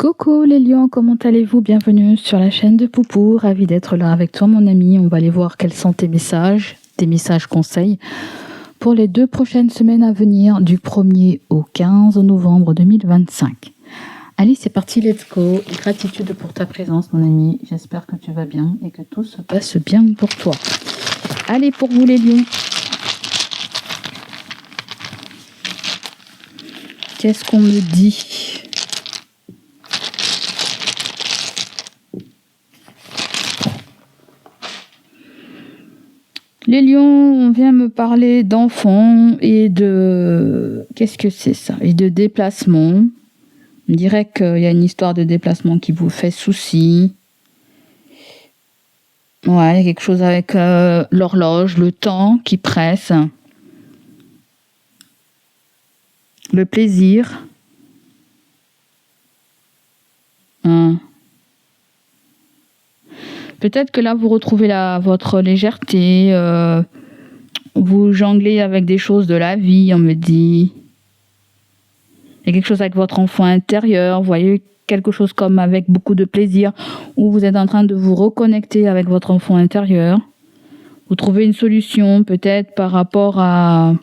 Coucou les lions, comment allez-vous? Bienvenue sur la chaîne de Poupou, ravi d'être là avec toi mon ami. On va aller voir quels sont tes messages conseils pour les 2 prochaines semaines à venir, du 1er au 15 novembre 2025. Allez, c'est parti, let's go. Gratitude pour ta présence mon ami, j'espère que tu vas bien et que tout se passe bien pour toi. Allez, pour vous les lions. Qu'est-ce qu'on me dit? Les lions, on vient me parler d'enfants et de... Qu'est-ce que c'est ça? Et de déplacement. On dirait qu'il y a une histoire de déplacement qui vous fait souci. Ouais, il y a quelque chose avec l'horloge, le temps qui presse. Le plaisir. Peut-être que là, vous retrouvez votre légèreté. Vous jonglez avec des choses de la vie, on me dit. Il y a quelque chose avec votre enfant intérieur. Vous voyez quelque chose comme avec beaucoup de plaisir. Où vous êtes en train de vous reconnecter avec votre enfant intérieur. Vous trouvez une solution peut-être par rapport à...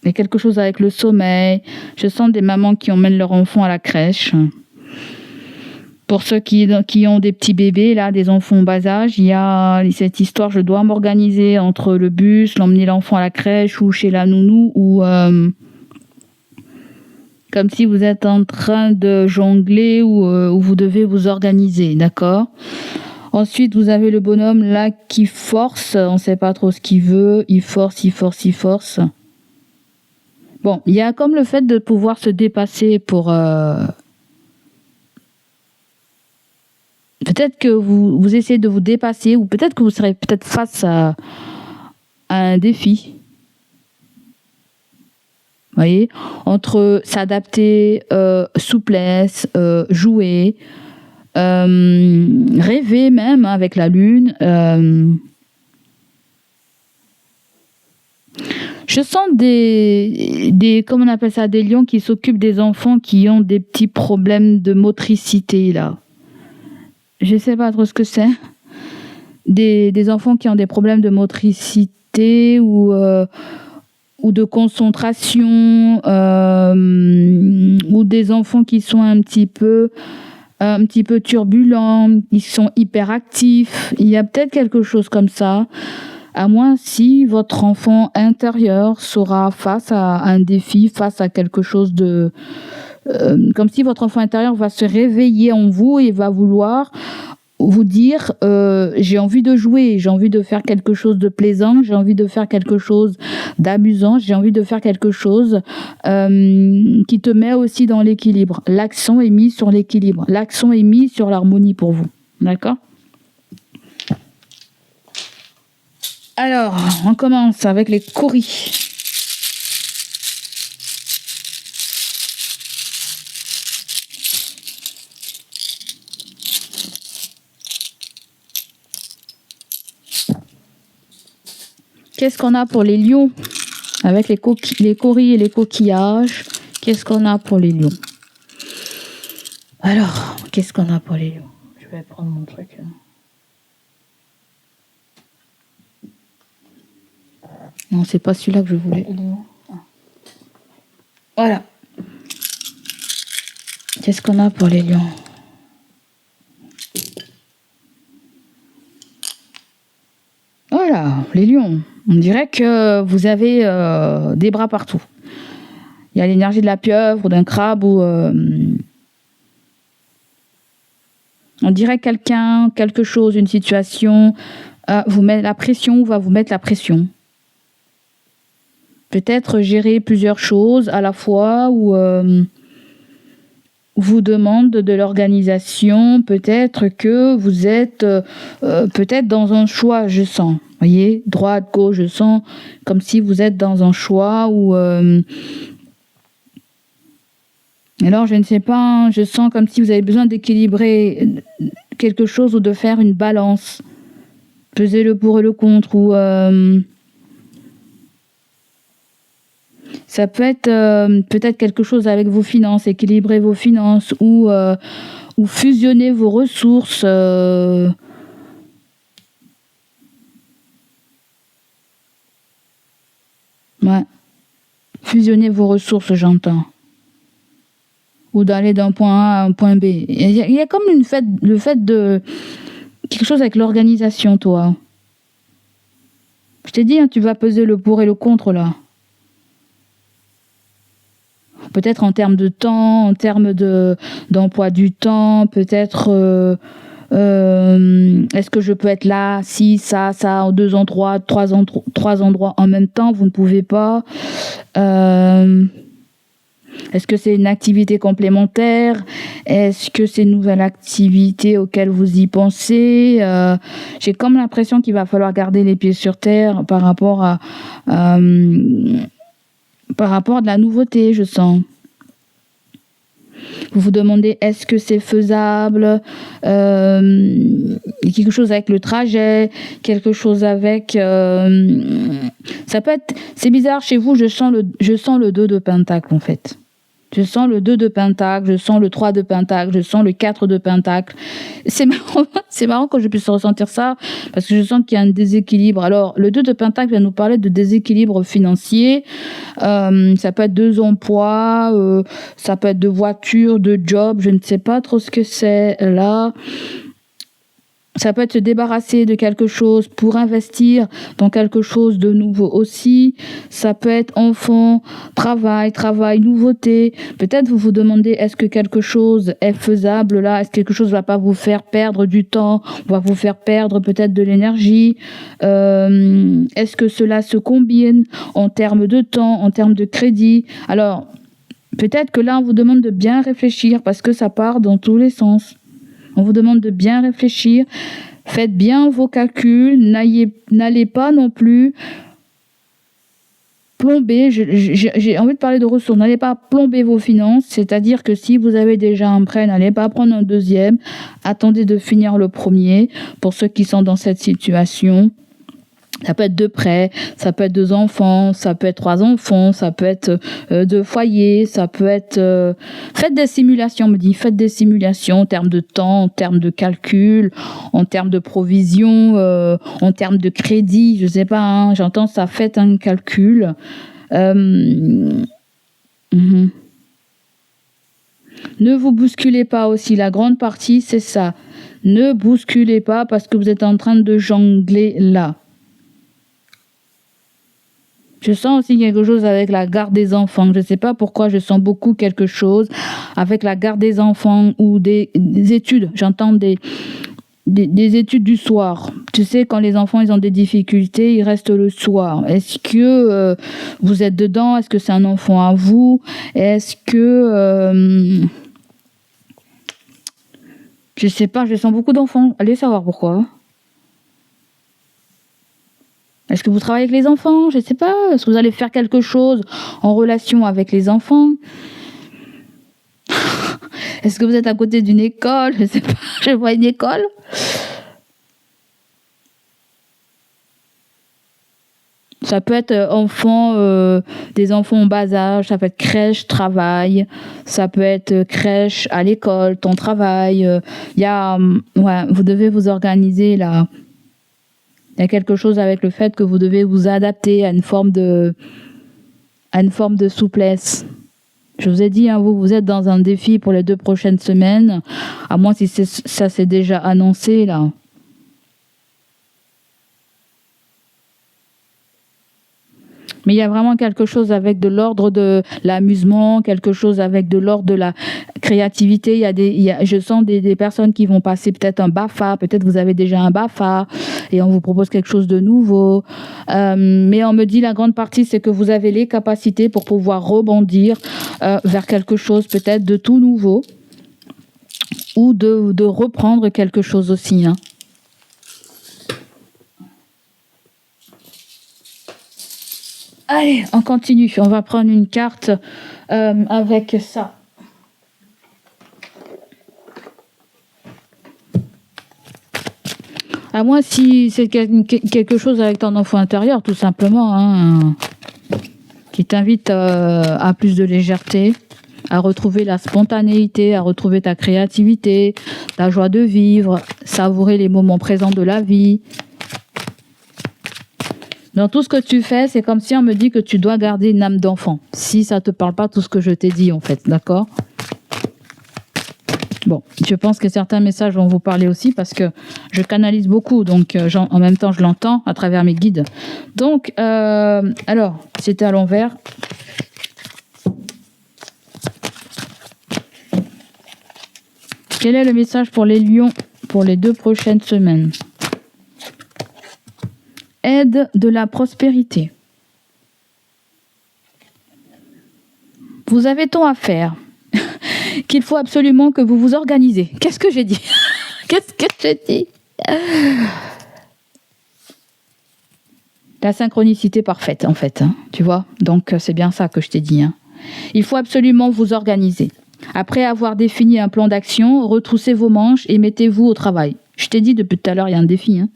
Il y a quelque chose avec le sommeil. Je sens des mamans qui emmènent leur enfant à la crèche. Pour ceux qui ont des petits bébés, là, des enfants en bas âge, il y a cette histoire, je dois m'organiser entre le bus, l'emmener l'enfant à la crèche ou chez la nounou, ou comme si vous êtes en train de jongler ou vous devez vous organiser, d'accord? Ensuite, vous avez le bonhomme là qui force, on ne sait pas trop ce qu'il veut, il force. Bon, il y a comme le fait de pouvoir se dépasser pour... Peut-être que vous essayez de vous dépasser, ou peut-être que vous serez peut-être face à un défi. Vous voyez, entre s'adapter, souplesse, jouer, rêver même avec la lune. Je sens comment on appelle ça, des lions qui s'occupent des enfants qui ont des petits problèmes de motricité là. Je ne sais pas trop ce que c'est. Des enfants qui ont des problèmes de motricité ou de concentration, ou des enfants qui sont un petit peu turbulents, ils sont hyperactifs. Il y a peut-être quelque chose comme ça. À moins si votre enfant intérieur sera face à un défi, face à quelque chose de... comme si votre enfant intérieur va se réveiller en vous et va vouloir vous dire j'ai envie de jouer, j'ai envie de faire quelque chose de plaisant, j'ai envie de faire quelque chose d'amusant, j'ai envie de faire quelque chose qui te met aussi dans l'équilibre. L'accent est mis sur l'équilibre, l'accent est mis sur l'harmonie pour vous, d'accord? Alors, on commence avec les coris. Qu'est-ce qu'on a pour les lions? Avec les coris et les coquillages, qu'est-ce qu'on a pour les lions? Alors, qu'est-ce qu'on a pour les lions? Je vais prendre mon truc. Non, c'est pas celui-là que je voulais. Voilà. Qu'est-ce qu'on a pour les lions? Voilà, les lions. On dirait que vous avez des bras partout. Il y a l'énergie de la pieuvre ou d'un crabe ou... on dirait quelque chose, une situation, vous met la pression ou va vous mettre la pression. Peut-être gérer plusieurs choses à la fois ou vous demande de l'organisation. Peut-être que vous êtes peut-être dans un choix, je sens. Vous voyez, droite, gauche, je sens comme si vous êtes dans un choix ou... alors, je ne sais pas, je sens comme si vous avez besoin d'équilibrer quelque chose ou de faire une balance. Peser le pour et le contre ou... Ça peut être peut-être quelque chose avec vos finances, équilibrer vos finances ou fusionner vos ressources. Ouais. Fusionner vos ressources, j'entends. Ou d'aller d'un point A à un point B. Il y a comme le fait de quelque chose avec l'organisation, toi. Je t'ai dit, hein, tu vas peser le pour et le contre, là. Peut-être en termes de temps, en termes d'emploi du temps, peut-être est-ce que je peux être là, si, ça, en deux endroits, trois endroits en même temps, vous ne pouvez pas. Est-ce que c'est une activité complémentaire? Est-ce que c'est une nouvelle activité auquel vous y pensez? J'ai comme l'impression qu'il va falloir garder les pieds sur terre par rapport à de la nouveauté, je sens. Vous vous demandez est-ce que c'est faisable, quelque chose avec le trajet, quelque chose avec ça peut être, c'est bizarre chez vous, je sens le 2 de pentacle en fait. Je sens le 2 de pentacle, je sens le 3 de pentacle, je sens le 4 de pentacle. C'est marrant que je puisse ressentir ça, parce que je sens qu'il y a un déséquilibre. Alors, le 2 de pentacle vient nous parler de déséquilibre financier. Ça peut être 2 emplois, ça peut être 2 voitures, 2 jobs, je ne sais pas trop ce que c'est là. Ça peut être se débarrasser de quelque chose pour investir dans quelque chose de nouveau aussi. Ça peut être enfant, travail, nouveauté. Peut-être vous vous demandez est-ce que quelque chose est faisable là? Est-ce que quelque chose ne va pas vous faire perdre du temps? Va vous faire perdre peut-être de l'énergie? Est-ce que cela se combine en termes de temps, en termes de crédit? Alors, peut-être que là, on vous demande de bien réfléchir parce que ça part dans tous les sens. On vous demande de bien réfléchir. Faites bien vos calculs. N'allez pas non plus plomber. J'ai envie de parler de ressources. N'allez pas plomber vos finances. C'est-à-dire que si vous avez déjà un prêt, n'allez pas prendre un deuxième. Attendez de finir le premier. Pour ceux qui sont dans cette situation. Ça peut être 2 prêts, ça peut être 2 enfants, ça peut être 3 enfants, ça peut être 2 foyers, ça peut être... Faites des simulations, faites des simulations en termes de temps, en termes de calcul, en termes de provision, en termes de crédit, je sais pas, hein, j'entends ça, faites un calcul. Ne vous bousculez pas aussi, la grande partie c'est ça. Ne bousculez pas parce que vous êtes en train de jongler là. Je sens aussi quelque chose avec la garde des enfants. Je ne sais pas pourquoi je sens beaucoup quelque chose avec la garde des enfants ou des études. J'entends des études du soir. Tu sais, quand les enfants ils ont des difficultés, ils restent le soir. Est-ce que vous êtes dedans? Est-ce que c'est un enfant à vous? Est-ce que... je ne sais pas, je sens beaucoup d'enfants. Allez savoir pourquoi. Est-ce que vous travaillez avec les enfants? Je ne sais pas. Est-ce que vous allez faire quelque chose en relation avec les enfants? Est-ce que vous êtes à côté d'une école? Je ne sais pas. Je vois une école. Ça peut être des enfants en bas âge. Ça peut être crèche, travail. Ça peut être crèche à l'école, ton travail. Vous devez vous organiser là. Il y a quelque chose avec le fait que vous devez vous adapter à une forme de souplesse. Je vous ai dit, hein, vous êtes dans un défi pour les 2 prochaines semaines, à moins si ça s'est déjà annoncé là. Mais il y a vraiment quelque chose avec de l'ordre de l'amusement, quelque chose avec de l'ordre de la créativité. Je sens des personnes qui vont passer peut-être un BAFA, peut-être vous avez déjà un BAFA et on vous propose quelque chose de nouveau. Mais on me dit la grande partie, c'est que vous avez les capacités pour pouvoir rebondir vers quelque chose peut-être de tout nouveau ou de reprendre quelque chose aussi, hein. Allez, on continue. On va prendre une carte avec ça. À moins si c'est quelque chose avec ton enfant intérieur, tout simplement, hein, qui t'invite à plus de légèreté, à retrouver la spontanéité, à retrouver ta créativité, ta joie de vivre, savourer les moments présents de la vie. Dans tout ce que tu fais, c'est comme si on me dit que tu dois garder une âme d'enfant. Si ça ne te parle pas tout ce que je t'ai dit, en fait, d'accord ? Bon, je pense que certains messages vont vous parler aussi parce que je canalise beaucoup, donc en même temps, je l'entends à travers mes guides. Donc, alors, c'était à l'envers. Quel est le message pour les lions pour les 2 prochaines semaines ? Aide de la prospérité. Vous avez tant à faire qu'il faut absolument que vous vous organisez. Qu'est-ce que j'ai dit ? Qu'est-ce que j'ai dit ? La synchronicité parfaite, en fait. Hein, tu vois ? Donc, c'est bien ça que je t'ai dit. Hein. Il faut absolument vous organiser. Après avoir défini un plan d'action, retroussez vos manches et mettez-vous au travail. Je t'ai dit depuis tout à l'heure, il y a un défi. Hein.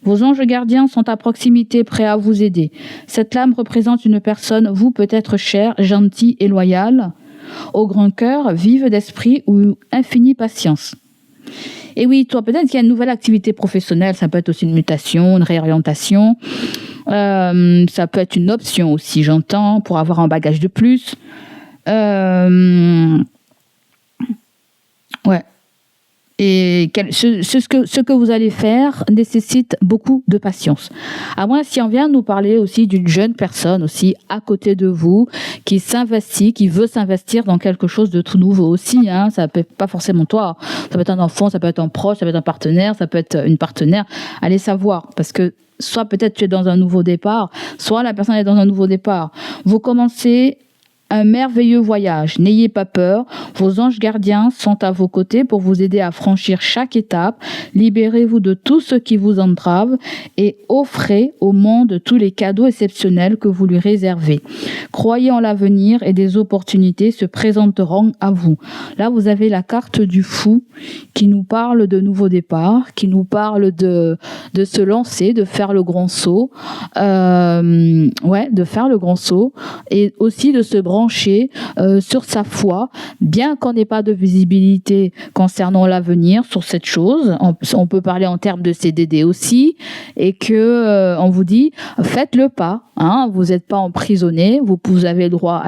Vos anges gardiens sont à proximité, prêts à vous aider. Cette lame représente une personne, vous peut-être chère, gentille et loyale, au grand cœur, vive d'esprit ou infinie patience. Et oui, toi, peut-être qu'il y a une nouvelle activité professionnelle, ça peut être aussi une mutation, une réorientation, ça peut être une option aussi, j'entends, pour avoir un bagage de plus. Ouais. Et ce que vous allez faire nécessite beaucoup de patience. À moins si on vient nous parler aussi d'une jeune personne aussi à côté de vous qui s'investit, qui veut s'investir dans quelque chose de tout nouveau aussi. Hein. Ça peut pas forcément toi, ça peut être un enfant, ça peut être un proche, ça peut être un partenaire, ça peut être une partenaire. Allez savoir, parce que soit peut-être tu es dans un nouveau départ, soit la personne est dans un nouveau départ. Vous commencez un merveilleux voyage. N'ayez pas peur. Vos anges gardiens sont à vos côtés pour vous aider à franchir chaque étape. Libérez-vous de tout ce qui vous entrave et offrez au monde tous les cadeaux exceptionnels que vous lui réservez. Croyez en l'avenir et des opportunités se présenteront à vous. Là, vous avez la carte du fou qui nous parle de nouveau départ, qui nous parle de se lancer, de faire le grand saut. De faire le grand saut et aussi de se brancher sur sa foi, bien qu'on n'ait pas de visibilité concernant l'avenir sur cette chose. On peut parler en termes de CDD aussi, et que on vous dit faites le pas. Hein, vous n'êtes pas emprisonné, vous avez le droit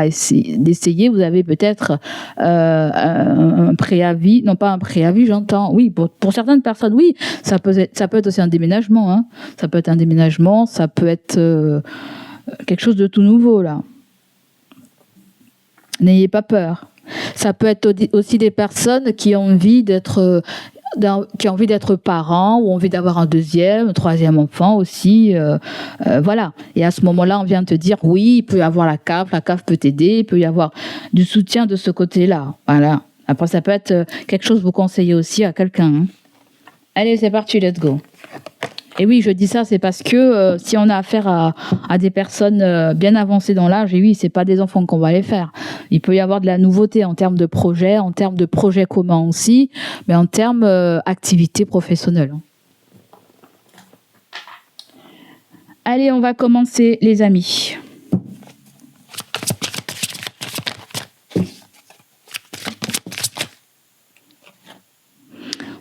d'essayer. Vous avez peut-être un préavis, non pas un préavis, j'entends. Oui, pour certaines personnes, oui, ça peut être aussi un déménagement. Hein. Ça peut être un déménagement, ça peut être quelque chose de tout nouveau là. N'ayez pas peur. Ça peut être aussi des personnes qui ont envie d'être parents ou ont envie d'avoir un deuxième, un troisième enfant aussi. Voilà. Et à ce moment-là, on vient te dire oui, il peut y avoir la CAF peut t'aider, il peut y avoir du soutien de ce côté-là. Voilà. Après, ça peut être quelque chose que vous conseillez aussi à quelqu'un. Hein. Allez, c'est parti, let's go. Et oui, je dis ça, c'est parce que si on a affaire à des personnes bien avancées dans l'âge, et oui, c'est pas des enfants qu'on va les faire. Il peut y avoir de la nouveauté en termes de projets, en termes de projets communs aussi, mais en termes activité professionnelle. Allez, on va commencer, les amis.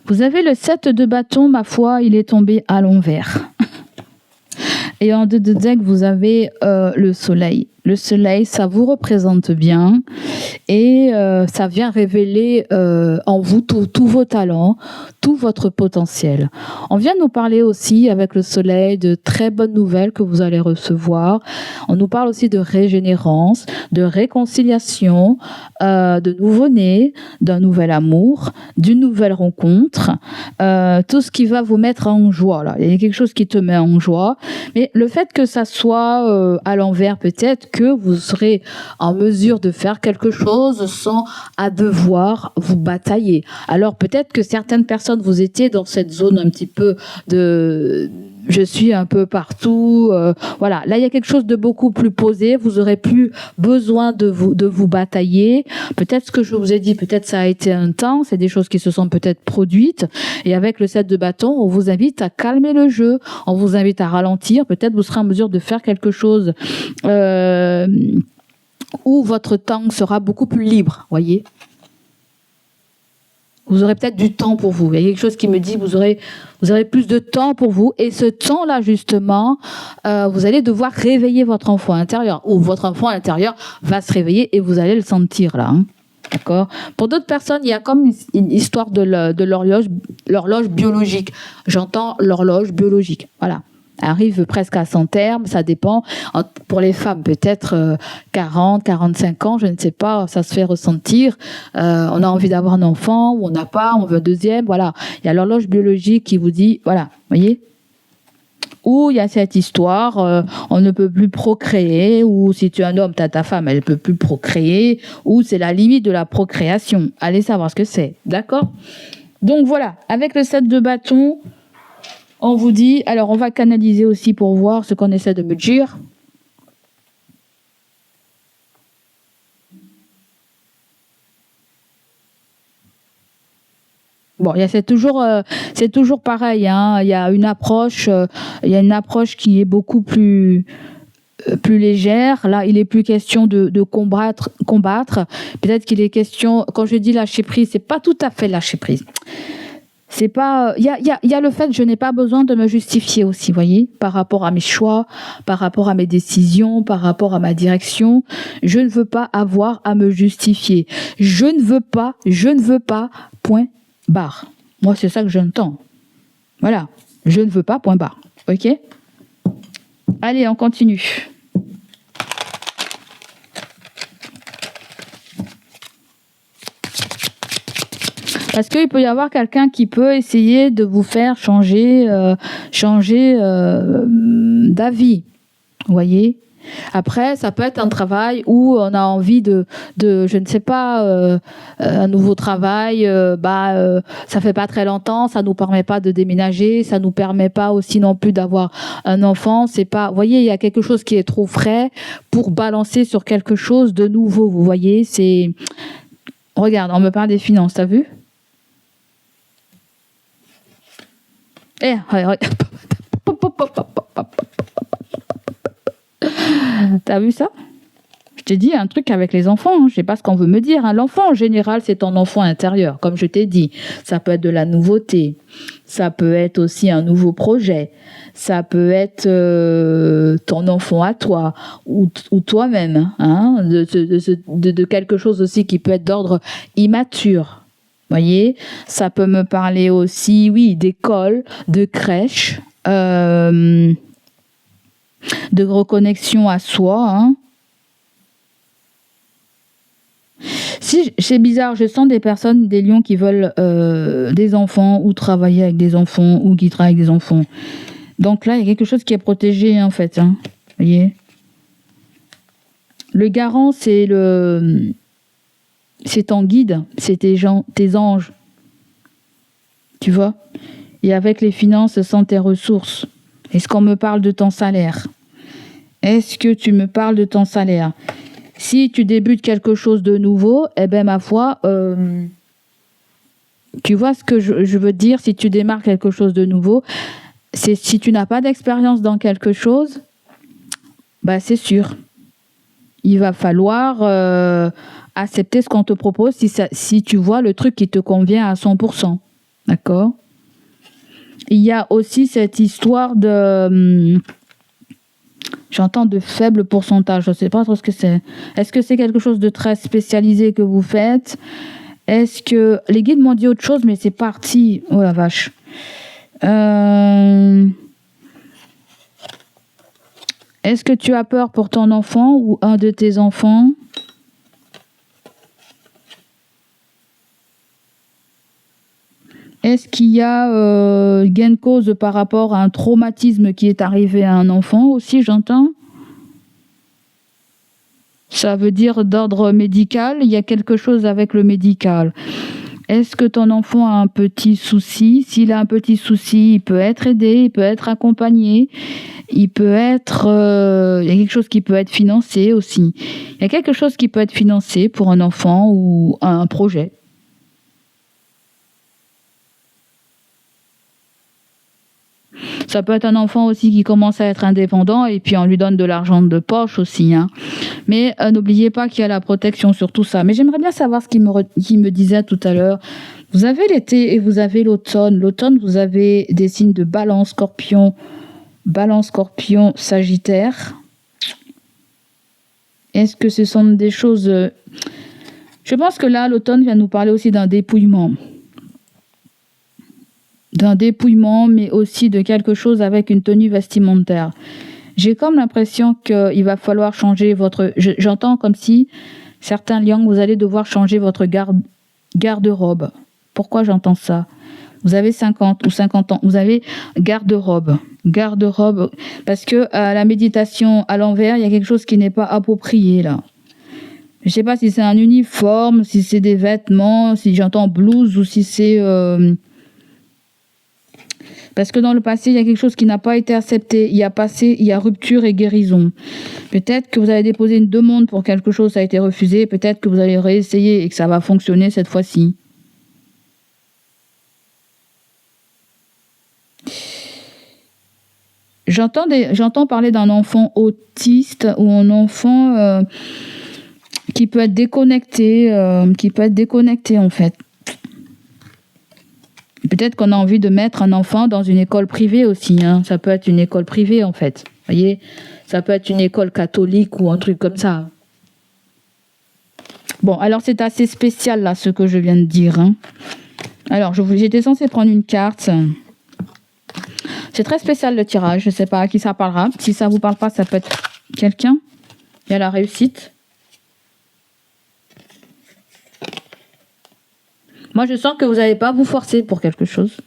Vous avez le 7 de bâton, ma foi, il est tombé à l'envers. Et en 2 de deck, vous avez le soleil. Le soleil, ça vous représente bien et ça vient révéler en vous tous vos talents, tout votre potentiel. On vient nous parler aussi avec le soleil de très bonnes nouvelles que vous allez recevoir. On nous parle aussi de régénérance, de réconciliation, de nouveau-né, d'un nouvel amour, d'une nouvelle rencontre, tout ce qui va vous mettre en joie. Là. Il y a quelque chose qui te met en joie, mais le fait que ça soit à l'envers, peut-être que vous serez en mesure de faire quelque chose choses sans à devoir vous batailler. Alors peut-être que certaines personnes, vous étiez dans cette zone un petit peu de je suis un peu partout, voilà. Là, il y a quelque chose de beaucoup plus posé. Vous aurez plus besoin de vous batailler. Peut-être ce que je vous ai dit, peut-être ça a été un temps. C'est des choses qui se sont peut-être produites. Et avec le 7 de bâton, on vous invite à calmer le jeu. On vous invite à ralentir. Peut-être vous serez en mesure de faire quelque chose où votre temps sera beaucoup plus libre, voyez. Vous aurez peut-être du temps pour vous. Il y a quelque chose qui me dit vous aurez plus de temps pour vous. Et ce temps-là, justement, vous allez devoir réveiller votre enfant intérieur. Ou votre enfant intérieur va se réveiller et vous allez le sentir là. Hein. D'accord ? Pour d'autres personnes, il y a comme une histoire de l'horloge biologique. J'entends l'horloge biologique. Voilà. Arrive presque à son terme, ça dépend. Pour les femmes, peut-être 40, 45 ans, je ne sais pas, ça se fait ressentir. On a envie d'avoir un enfant, ou on n'a pas, on veut un deuxième, voilà. Il y a l'horloge biologique qui vous dit, voilà, voyez. Ou il y a cette histoire, on ne peut plus procréer, ou si tu es un homme, tu as ta femme, elle ne peut plus procréer, ou c'est la limite de la procréation. Allez savoir ce que c'est, d'accord ? Donc voilà, avec le 7 de bâton, on vous dit, alors on va canaliser aussi pour voir ce qu'on essaie de me dire. Bon, c'est toujours pareil. Hein. Il y a une approche qui est beaucoup plus légère. Là, il est plus question de combattre. Peut-être qu'il est question, quand je dis lâcher prise, c'est pas tout à fait lâcher prise. C'est pas, il y a le fait que je n'ai pas besoin de me justifier aussi, voyez, par rapport à mes choix, par rapport à mes décisions, par rapport à ma direction. Je ne veux pas avoir à me justifier. Je ne veux pas, point barre. Moi, c'est ça que j'entends. Voilà. Je ne veux pas, point barre. Ok? Allez, on continue. Parce qu'il peut y avoir quelqu'un qui peut essayer de vous faire changer d'avis. Vous voyez ? Après, ça peut être un travail où on a envie de je ne sais pas, un nouveau travail, ça fait pas très longtemps, ça nous permet pas de déménager, ça nous permet pas aussi non plus d'avoir un enfant, c'est pas, vous voyez, il y a quelque chose qui est trop frais pour balancer sur quelque chose de nouveau, vous voyez, c'est, regarde, on me parle des finances, t'as vu ? T'as vu ça ? Je t'ai dit un truc avec les enfants, hein. Je sais pas ce qu'on veut me dire. Hein. L'enfant, en général, c'est ton enfant intérieur, comme je t'ai dit. Ça peut être de la nouveauté, ça peut être aussi un nouveau projet, ça peut être ton enfant à toi, ou toi-même, hein, de quelque chose aussi qui peut être d'ordre immature. Voyez, ça peut me parler aussi, oui, d'école, de crèche, de reconnexion à soi. Hein. Si c'est bizarre, je sens des personnes, des lions qui veulent des enfants ou travailler avec des enfants ou qui travaillent avec des enfants. Donc là, il y a quelque chose qui est protégé en fait. Hein. Voyez. Le garant, c'est ton guide, c'est tes anges. Tu vois ? Et avec les finances, ce sont tes ressources. Est-ce qu'on me parle de ton salaire ? Est-ce que tu me parles de ton salaire ? Si tu débutes quelque chose de nouveau, eh bien, ma foi, tu vois ce que je veux dire, si tu démarres quelque chose de nouveau, c'est si tu n'as pas d'expérience dans quelque chose, bah, c'est sûr. Il va falloir accepter ce qu'on te propose si tu vois le truc qui te convient à 100%. D'accord ? Il y a aussi cette histoire de... j'entends de faibles pourcentages. Je ne sais pas trop ce que c'est. Est-ce que c'est quelque chose de très spécialisé que vous faites ? Est-ce que... les guides m'ont dit autre chose, mais c'est parti. Oh la vache. Est-ce que tu as peur pour ton enfant ou un de tes enfants ? Est-ce qu'il y a gain de cause par rapport à un traumatisme qui est arrivé à un enfant aussi, j'entends ? Ça veut dire d'ordre médical, il y a quelque chose avec le médical. Est-ce que ton enfant a un petit souci? S'il a un petit souci, il peut être aidé, il peut être accompagné, il peut être... il y a quelque chose qui peut être financé aussi. Il y a quelque chose qui peut être financé pour un enfant ou un projet. Ça peut être un enfant aussi qui commence à être indépendant et puis on lui donne de l'argent de poche aussi. Hein. Mais n'oubliez pas qu'il y a la protection sur tout ça. Mais j'aimerais bien savoir ce qu'il me disait tout à l'heure. Vous avez l'été et vous avez l'automne. L'automne, vous avez des signes de Balance, Scorpion, Sagittaire. Est-ce que ce sont des choses... Je pense que là, l'automne vient nous parler aussi d'un dépouillement. Mais aussi de quelque chose avec une tenue vestimentaire. J'ai comme l'impression qu'il va falloir changer votre... J'entends comme si, certains lions, vous allez devoir changer votre garde-robe. Pourquoi j'entends ça? Vous avez 50 ou 50 ans, vous avez garde-robe, parce que la méditation à l'envers, il y a quelque chose qui n'est pas approprié là. Je ne sais pas si c'est un uniforme, si c'est des vêtements, si j'entends blouse ou si c'est... Parce que dans le passé, il y a quelque chose qui n'a pas été accepté. Il y a rupture et guérison. Peut-être que vous avez déposé une demande pour quelque chose, ça a été refusé. Peut-être que vous allez réessayer et que ça va fonctionner cette fois-ci. J'entends parler d'un enfant autiste ou un enfant qui peut être déconnecté, en fait. Peut-être qu'on a envie de mettre un enfant dans une école privée aussi. Hein. Ça peut être une école privée, en fait. Vous voyez, ça peut être une école catholique ou un truc comme ça. Bon, alors c'est assez spécial, là, ce que je viens de dire. Hein. Alors, j'étais censée prendre une carte. C'est très spécial, le tirage. Je ne sais pas à qui ça parlera. Si ça ne vous parle pas, ça peut être quelqu'un. Il y a la réussite. Moi, je sens que vous n'allez pas vous forcer pour quelque chose.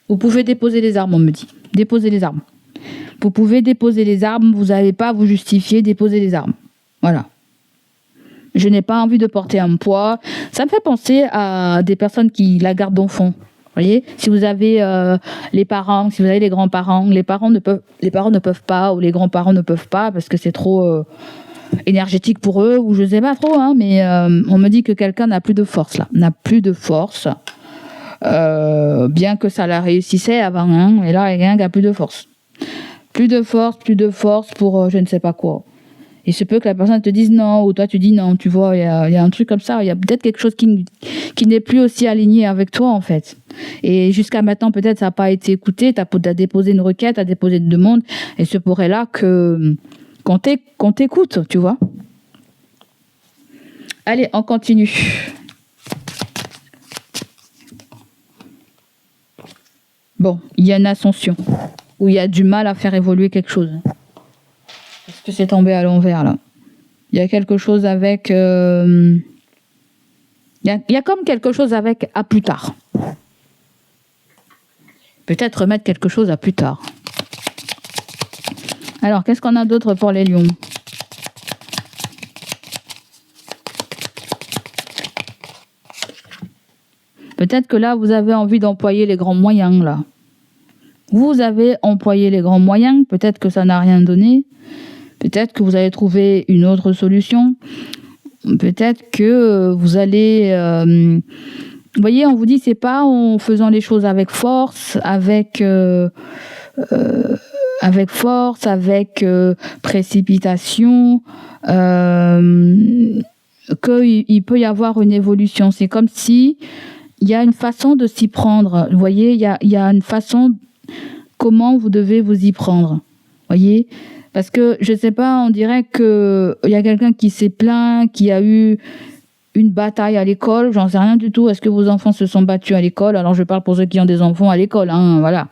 Vous pouvez déposer les armes, on me dit. Déposez les armes. Vous pouvez déposer les armes, vous n'allez pas vous justifier, déposer les armes. Voilà. Je n'ai pas envie de porter un poids. Ça me fait penser à des personnes qui la gardent d'enfants. Vous voyez, si vous avez les parents, si vous avez les grands-parents, les parents ne peuvent pas, ou les grands-parents ne peuvent pas parce que c'est trop énergétique pour eux, ou je ne sais pas trop, hein, mais on me dit que quelqu'un n'a plus de force là, bien que ça la réussissait avant, hein, et là il y a quelqu'un qui a plus de force pour je ne sais pas quoi. Il se peut que la personne te dise non, ou toi tu dis non, tu vois, il y a un truc comme ça, il y a peut-être quelque chose qui n'est plus aussi aligné avec toi en fait. Et jusqu'à maintenant, peut-être ça n'a pas été écouté, tu as déposé une requête, tu as déposé une demande, et ce pourrait là qu'on t'écoute, tu vois. Allez, on continue. Bon, il y a une ascension, où il y a du mal à faire évoluer quelque chose. Parce que c'est tombé à l'envers, là. Il y a quelque chose avec... Il y a comme quelque chose avec à plus tard. Peut-être remettre quelque chose à plus tard. Alors, qu'est-ce qu'on a d'autre pour les lions? Peut-être que là, vous avez envie d'employer les grands moyens, là. Vous avez employé les grands moyens, peut-être que ça n'a rien donné. Peut-être que vous allez trouver une autre solution. Peut-être que vous allez... vous voyez, on vous dit, c'est pas en faisant les choses avec force, avec précipitation, qu'il peut y avoir une évolution. C'est comme si il y a une façon de s'y prendre. Vous voyez, il y a une façon comment vous devez vous y prendre. Vous voyez ? Parce que, je ne sais pas, on dirait qu'il y a quelqu'un qui s'est plaint, qui a eu une bataille à l'école. J'en sais rien du tout. Est-ce que vos enfants se sont battus à l'école? Alors, je parle pour ceux qui ont des enfants à l'école. Hein, voilà.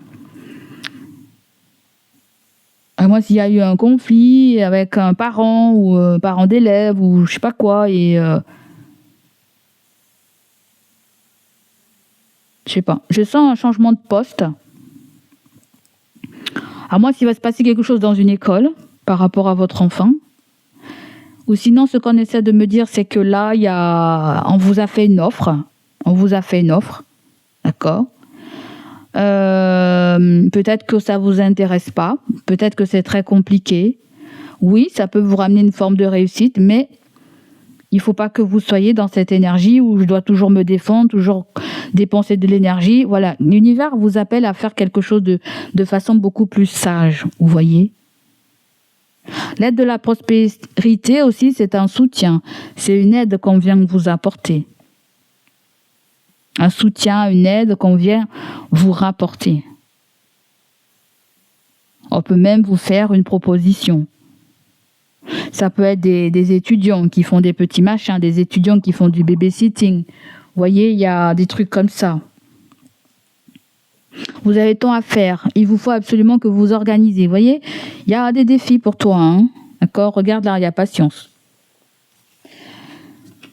À moi, s'il y a eu un conflit avec un parent ou un parent d'élève ou je sais pas quoi, et je sais pas. Je sens un changement de poste. À moi, s'il va se passer quelque chose dans une école par rapport à votre enfant, Ou sinon, ce qu'on essaie de me dire, c'est que là, on vous a fait une offre. On vous a fait une offre. D'accord ? Peut-être que ça vous intéresse pas. Peut-être que c'est très compliqué. Oui, ça peut vous ramener une forme de réussite, mais il ne faut pas que vous soyez dans cette énergie où je dois toujours me défendre, toujours dépenser de l'énergie. Voilà, l'univers vous appelle à faire quelque chose de façon beaucoup plus sage, vous voyez. L'aide de la prospérité aussi, c'est un soutien. C'est une aide qu'on vient vous apporter. Un soutien, une aide qu'on vient vous rapporter. On peut même vous faire une proposition. Ça peut être des étudiants qui font des petits machins, des étudiants qui font du babysitting. Vous voyez, il y a des trucs comme ça. Vous avez tant à faire. Il vous faut absolument que vous organisez. Vous voyez, il y a des défis pour toi. Hein. D'accord ? Regarde là, il y a patience.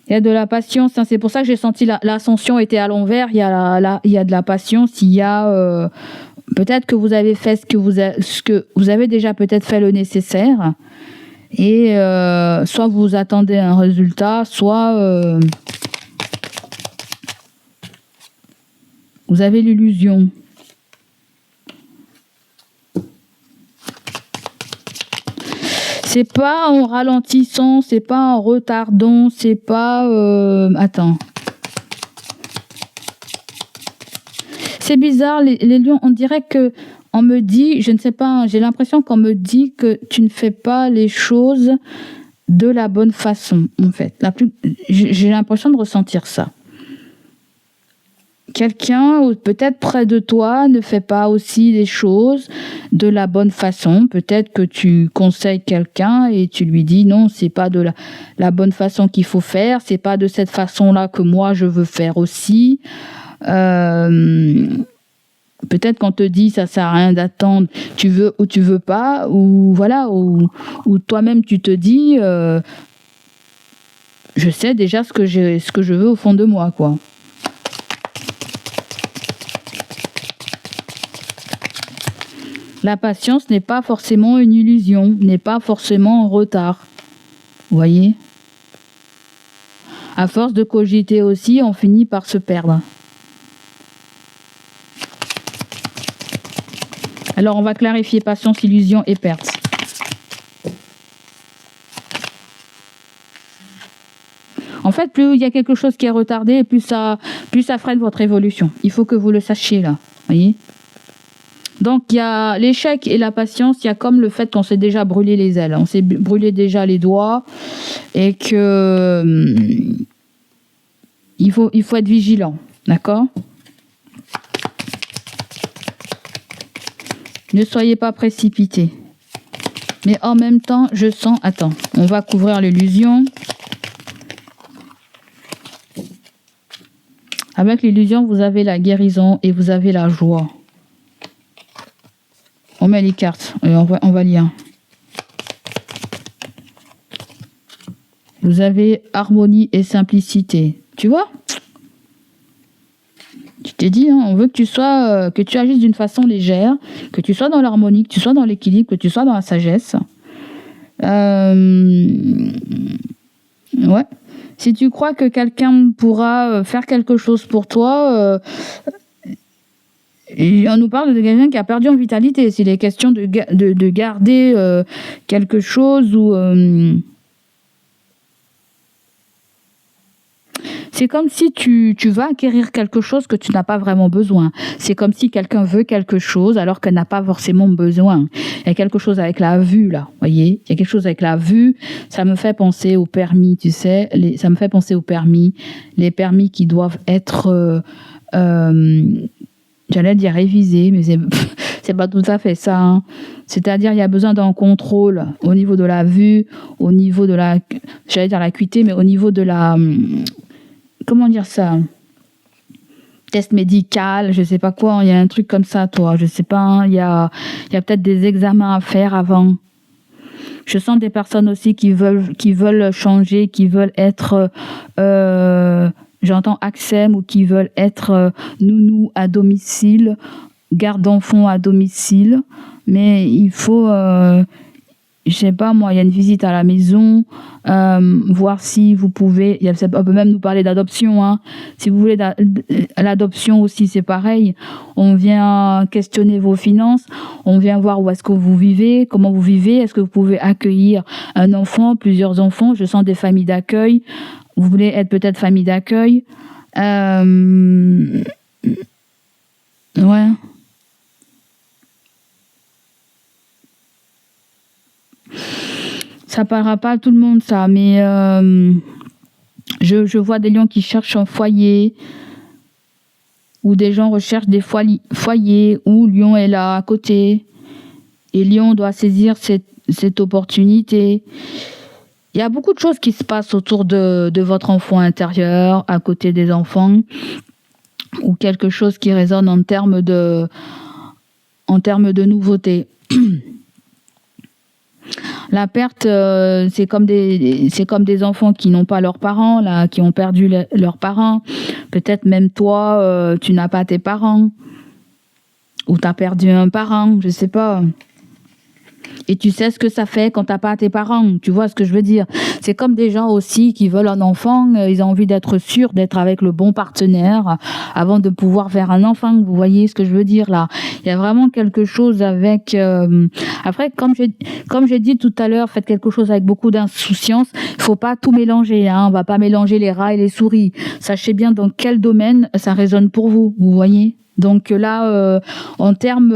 Il y a de la patience. Hein. C'est pour ça que j'ai senti l'ascension était à l'envers. Il y a de la patience. Il y a peut-être que vous avez fait ce que vous avez déjà peut-être fait le nécessaire. Et soit vous attendez un résultat, soit vous avez l'illusion. C'est pas en ralentissant, c'est pas en retardant, c'est pas... Attends. C'est bizarre, les lions, on dirait que... On me dit, je ne sais pas, j'ai l'impression qu'on me dit que tu ne fais pas les choses de la bonne façon, en fait. J'ai l'impression de ressentir ça. Quelqu'un, ou peut-être près de toi, ne fait pas aussi les choses de la bonne façon. Peut-être que tu conseilles quelqu'un et tu lui dis non, c'est pas de la bonne façon qu'il faut faire, c'est pas de cette façon-là que moi je veux faire aussi. Peut-être qu'on te dit ça sert à rien d'attendre, tu veux ou tu veux pas, ou voilà, ou toi-même tu te dis je sais déjà ce que je veux au fond de moi, quoi. La patience n'est pas forcément une illusion, n'est pas forcément en retard. Vous voyez ? À force de cogiter aussi, on finit par se perdre. Alors, on va clarifier patience, illusion et perte. En fait, plus il y a quelque chose qui est retardé, plus ça freine votre évolution. Il faut que vous le sachiez là. Voyez ? Donc, il y a l'échec et la patience, il y a comme le fait qu'on s'est déjà brûlé les ailes. On s'est brûlé déjà les doigts et que il faut être vigilant. D'accord ? Ne soyez pas précipités. Mais en même temps, je sens... Attends, on va couvrir l'illusion. Avec l'illusion, vous avez la guérison et vous avez la joie. On met les cartes et on va lire. Vous avez harmonie et simplicité. Tu vois ? Tu t'es dit, hein, on veut que tu agisses d'une façon légère, que tu sois dans l'harmonie, que tu sois dans l'équilibre, que tu sois dans la sagesse. Ouais. Si tu crois que quelqu'un pourra faire quelque chose pour toi, et on nous parle de quelqu'un qui a perdu en vitalité. S'il est question de garder quelque chose ou... C'est comme si tu vas acquérir quelque chose que tu n'as pas vraiment besoin. C'est comme si quelqu'un veut quelque chose alors qu'elle n'a pas forcément besoin. Il y a quelque chose avec la vue, là. Voyez ? Il y a quelque chose avec la vue. Ça me fait penser au permis, tu sais. Ça me fait penser aux permis. Les permis qui doivent être... j'allais dire révisés, mais c'est pas tout à fait ça. Hein. C'est-à-dire, il y a besoin d'un contrôle au niveau de la vue, au niveau de la... J'allais dire l'acuité, mais au niveau de la... Comment dire ça ? Test médical, je sais pas quoi, il y a un truc comme ça, toi, je sais pas, hein, il y a peut-être des examens à faire avant. Je sens des personnes aussi qui veulent changer, qui veulent être, j'entends AXEM, ou qui veulent être nounou à domicile, garde d'enfants à domicile, mais il faut... je sais pas moi, il y a une visite à la maison, voir si vous pouvez, on peut même nous parler d'adoption, hein. Si vous voulez l'adoption aussi, c'est pareil. On vient questionner vos finances, on vient voir où est-ce que vous vivez, comment vous vivez, est-ce que vous pouvez accueillir un enfant, plusieurs enfants. Je sens des familles d'accueil. Vous voulez être peut-être famille d'accueil. Ouais. Ça parlera pas à tout le monde, ça, mais je vois des lions qui cherchent un foyer, ou des gens recherchent des foyers où Lion est là à côté, et Lion doit saisir cette opportunité. Il y a beaucoup de choses qui se passent autour de votre enfant intérieur, à côté des enfants, ou quelque chose qui résonne en termes de nouveauté. La perte, c'est comme des enfants qui n'ont pas leurs parents, là, qui ont perdu leurs parents. Peut-être même toi, tu n'as pas tes parents, ou tu as perdu un parent, je sais pas. Et tu sais ce que ça fait quand t'as pas tes parents. Tu vois ce que je veux dire? C'est comme des gens aussi qui veulent un enfant. Ils ont envie d'être sûrs d'être avec le bon partenaire avant de pouvoir faire un enfant. Vous voyez ce que je veux dire là? Il y a vraiment quelque chose avec... Après, comme j'ai dit tout à l'heure, faites quelque chose avec beaucoup d'insouciance. Il faut pas tout mélanger. Hein. On va pas mélanger les rats et les souris. Sachez bien dans quel domaine ça résonne pour vous. Vous voyez? Donc là, en termes...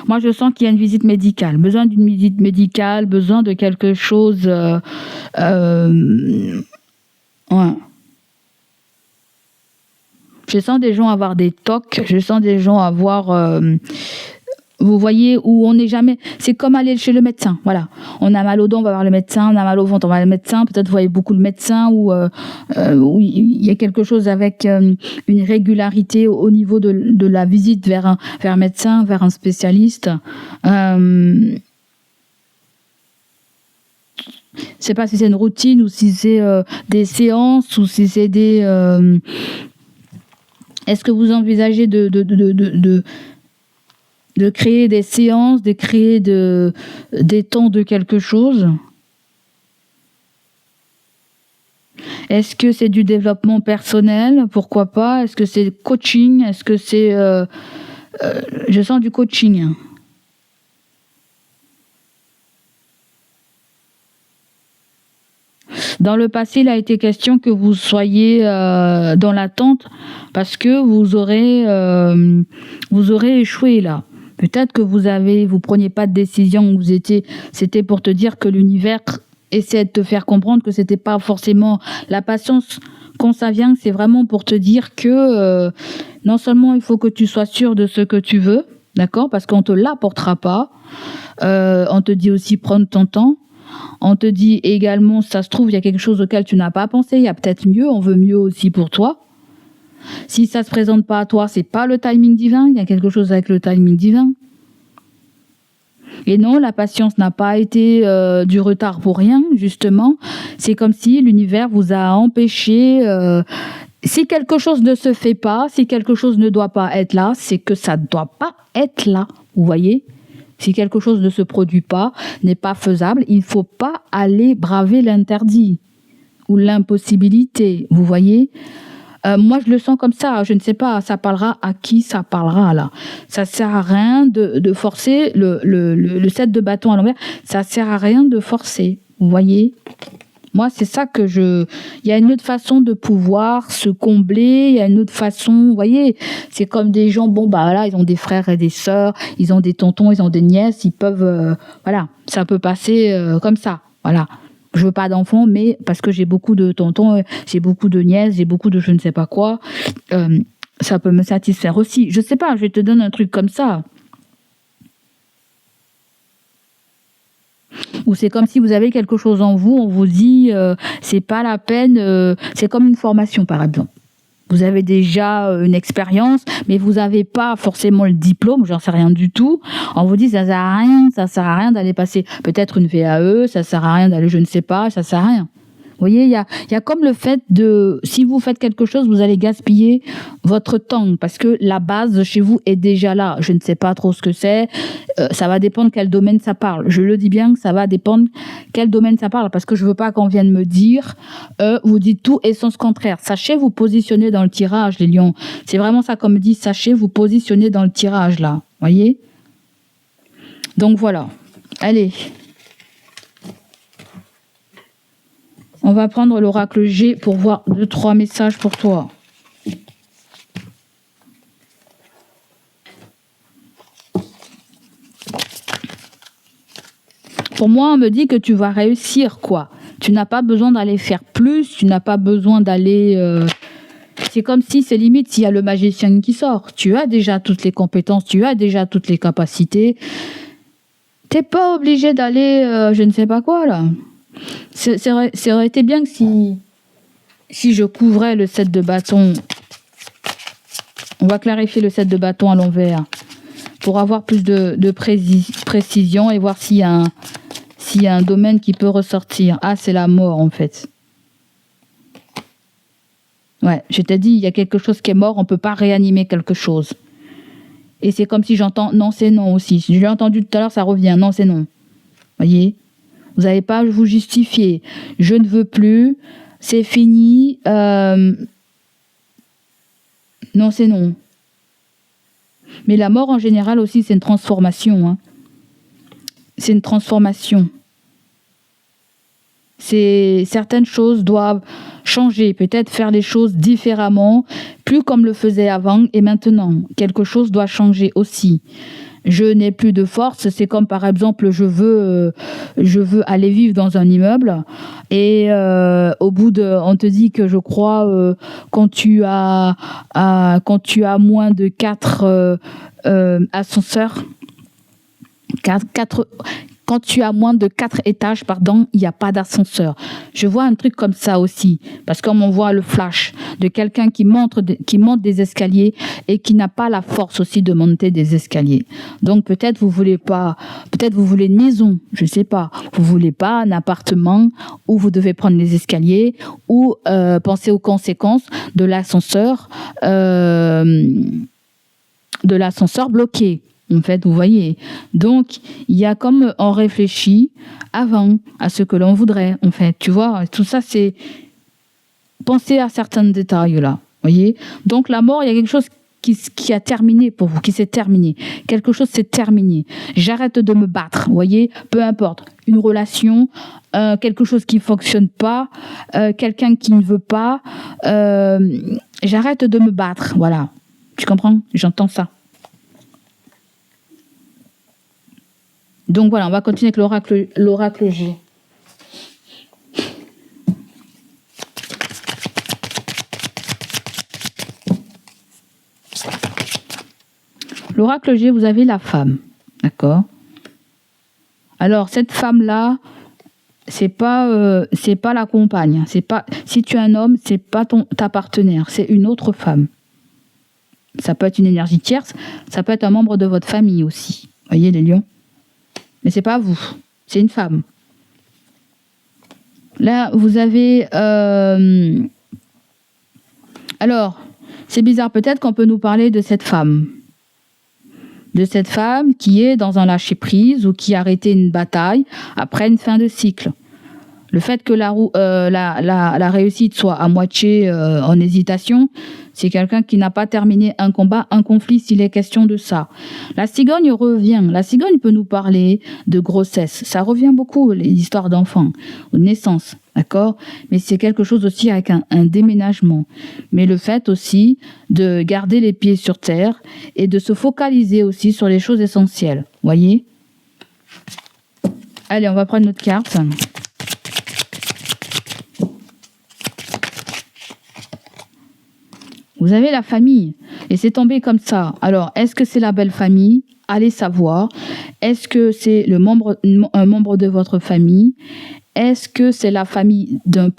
Moi, je sens qu'il y a une visite médicale, besoin d'une visite médicale, besoin de quelque chose. Ouais. Je sens des gens avoir des tocs, je sens des gens avoir. Vous voyez, où on n'est jamais. C'est comme aller chez le médecin. Voilà. On a mal au dos, on va voir le médecin. On a mal au ventre, on va voir le médecin. Peut-être vous voyez beaucoup le médecin, ou il y a quelque chose avec une régularité au niveau de la visite vers un médecin, vers un spécialiste. Je sais pas si c'est une routine, ou si c'est des séances, ou si c'est des. Est-ce que vous envisagez de créer des séances, de créer des temps de quelque chose? Est-ce que c'est du développement personnel? Pourquoi pas? Est-ce que c'est coaching? Est-ce que c'est... je sens du coaching. Dans le passé, il a été question que vous soyez dans l'attente parce que vous aurez échoué là. Peut-être que vous preniez pas de décision, c'était pour te dire que l'univers essaie de te faire comprendre que c'était pas forcément la patience quand ça vient, c'est vraiment pour te dire que non seulement il faut que tu sois sûr de ce que tu veux, d'accord, parce qu'on te l'apportera pas. On te dit aussi prendre ton temps. On te dit également, ça se trouve, il y a quelque chose auquel tu n'as pas pensé, il y a peut-être mieux, on veut mieux aussi pour toi. Si ça se présente pas à toi, c'est pas le timing divin, il y a quelque chose avec le timing divin. Et non, la patience n'a pas été du retard pour rien, justement. C'est comme si l'univers vous a empêché. Si quelque chose ne se fait pas, si quelque chose ne doit pas être là, c'est que ça ne doit pas être là. Vous voyez ? Si quelque chose ne se produit pas, n'est pas faisable, il ne faut pas aller braver l'interdit ou l'impossibilité. Vous voyez ? Moi, je le sens comme ça. Je ne sais pas, ça parlera à qui ça parlera, là. Ça sert à rien de forcer le 7 de bâton à l'envers. Ça sert à rien de forcer. Vous voyez ? Moi, c'est ça que il y a une autre façon de pouvoir se combler. Il y a une autre façon, vous voyez ? C'est comme des gens, bon, bah là, ils ont des frères et des sœurs, ils ont des tontons, ils ont des nièces, ils peuvent, voilà, ça peut passer comme ça, voilà. Je veux pas d'enfants, mais parce que j'ai beaucoup de tontons, j'ai beaucoup de nièces, j'ai beaucoup de je ne sais pas quoi, ça peut me satisfaire aussi. Je sais pas, je te donne un truc comme ça. Ou c'est comme si vous avez quelque chose en vous, on vous dit, c'est pas la peine, c'est comme une formation par exemple. Vous avez déjà une expérience, mais vous n'avez pas forcément le diplôme, j'en sais rien du tout. On vous dit ça sert à rien d'aller passer peut-être une VAE, ça sert à rien d'aller je ne sais pas, ça sert à rien. Vous voyez, il y a comme le fait de, si vous faites quelque chose, vous allez gaspiller votre temps parce que la base chez vous est déjà là. Je ne sais pas trop ce que c'est. Ça va dépendre quel domaine ça parle. Je le dis bien que ça va dépendre quel domaine ça parle parce que je veux pas qu'on vienne me dire, vous dites tout et sens contraire. Sachez vous positionner dans le tirage, les lions. C'est vraiment ça qu'on me dit, sachez vous positionner dans le tirage là. Voyez? Donc voilà. Allez. On va prendre l'oracle G pour voir 2-3 messages pour toi. Pour moi, on me dit que tu vas réussir, quoi. Tu n'as pas besoin d'aller faire plus, tu n'as pas besoin d'aller... C'est comme si, c'est limite, s'il y a le magicien qui sort. Tu as déjà toutes les compétences, tu as déjà toutes les capacités. T'es pas obligé d'aller, je ne sais pas quoi, là. Ça aurait été bien que si je couvrais le 7 de bâton. On va clarifier le 7 de bâton à l'envers pour avoir plus de précision et voir s'il y a un domaine qui peut ressortir. Ah, c'est la mort en fait. Ouais, je t'ai dit, il y a quelque chose qui est mort, on ne peut pas réanimer quelque chose. Et c'est comme si j'entends non, c'est non aussi. Je l'ai entendu tout à l'heure, ça revient. Non, c'est non. Voyez ? Vous n'avez pas à vous justifier. Je ne veux plus. C'est fini. Non, c'est non. Mais la mort, en général, aussi, c'est une transformation. Hein. C'est une transformation. Certaines choses doivent changer, peut-être faire les choses différemment, plus comme le faisait avant et maintenant. Quelque chose doit changer aussi. Je n'ai plus de force, c'est comme par exemple je veux aller vivre dans un immeuble et au bout on te dit que je crois quand tu as moins de 4 ascenseurs, quand tu as moins de 4 étages, il n'y a pas d'ascenseur. Je vois un truc comme ça aussi, parce qu'on m'envoie le flash de quelqu'un qui monte des escaliers et qui n'a pas la force aussi de monter des escaliers. Donc peut-être vous voulez une maison, je ne sais pas. Vous voulez pas un appartement où vous devez prendre les escaliers ou penser aux conséquences de l'ascenseur bloqué. En fait, vous voyez. Donc, il y a comme on réfléchit avant à ce que l'on voudrait. En fait, tu vois, tout ça, c'est penser à certains détails là. Voyez. Donc, la mort, il y a quelque chose qui a terminé pour vous, qui s'est terminé. Quelque chose s'est terminé. J'arrête de me battre. Voyez. Peu importe. Une relation, quelque chose qui fonctionne pas, quelqu'un qui ne veut pas. J'arrête de me battre. Voilà. Tu comprends? J'entends ça. Donc voilà, on va continuer avec l'oracle G. L'oracle G, vous avez la femme, d'accord? Alors cette femme-là, c'est pas la compagne, c'est pas, si tu es un homme, c'est pas ta partenaire, c'est une autre femme. Ça peut être une énergie tierce, ça peut être un membre de votre famille aussi. Voyez les lions? Mais c'est pas vous, c'est une femme. Là, vous avez... Alors, c'est bizarre, peut-être qu'on peut nous parler de cette femme. De cette femme qui est dans un lâcher-prise ou qui a arrêté une bataille après une fin de cycle. Le fait que la réussite soit à moitié en hésitation, c'est quelqu'un qui n'a pas terminé un combat, un conflit, s'il est question de ça. La cigogne revient. La cigogne peut nous parler de grossesse. Ça revient beaucoup, les histoires d'enfants, de naissance, d'accord? Mais c'est quelque chose aussi avec un déménagement. Mais le fait aussi de garder les pieds sur terre et de se focaliser aussi sur les choses essentielles. Voyez? Allez, on va prendre notre carte. Vous avez la famille, et c'est tombé comme ça. Alors, est-ce que c'est la belle famille? Allez savoir. Est-ce que c'est un membre de votre famille? Est-ce que c'est la famille d'un